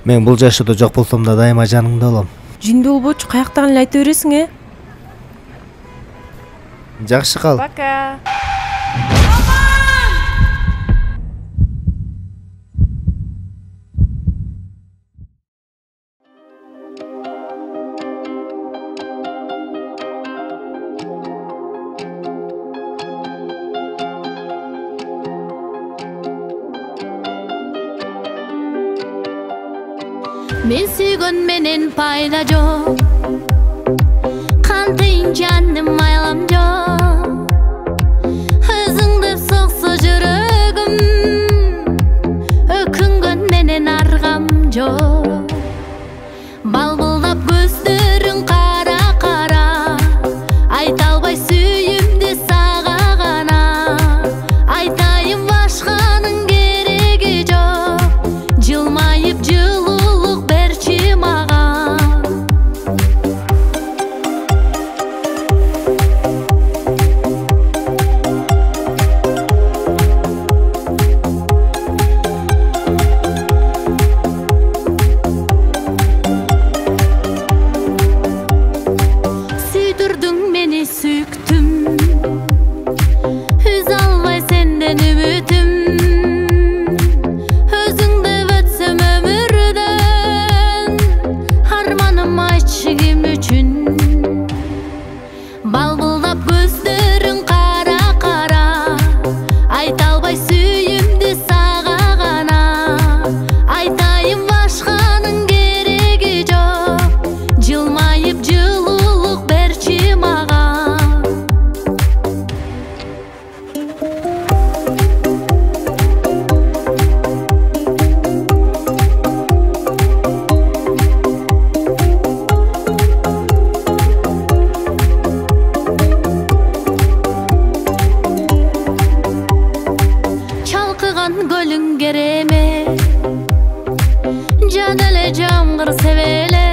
Мен бул жашоодо жок болсом да дайыма жаныңда болом. Жиндүү болбочу, каяктан эле айта бересиң, Жакшы кал. Пока. Men sүйгөн менен пайда жок, кантайын жаным айлам жок. Өзүңдү соксо жүрөгүм, өкүнгөн менен аргам жок. Балбылдап көздөрүң кара-кара, айта албай сүйүмдү сага гана. Айтайын башканын кереги жок, жылмайып жылуулук берчи мага. Сүйдүрдүң мени сүйктүм, үз албай сенден үмүтүм. Өзүңдү өтсөм өмүрдөн, арманым айтчы ким үчүн. Балбылдап көздөрүң кара-кара, айта албай сүйүмдү сага гана. Айтайын башканын кереги жок, жылмайып жылуулук берчи мага. Чалкыган көлүң кереме, жан эле жамгыр себеле.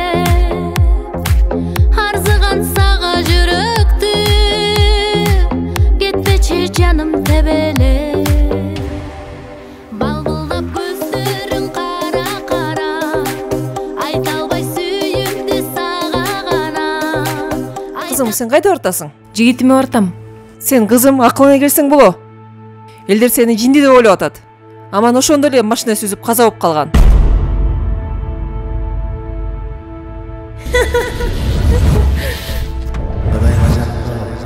Арзыган сага жүрөктү, кетпечи жаным тебеле. Балбылдап көздөрүң кара-кара, айта албай сүйүмдү сага гана. Кызым, сен кайда бартасың? Жигитиме бартам. Сен кызым акылыңа келсең боло. Элдер сени жинди деп ойлоп атат. Аман ошондо эле машина сүзүп каза болуп калган. Дайыма жаныңда болом.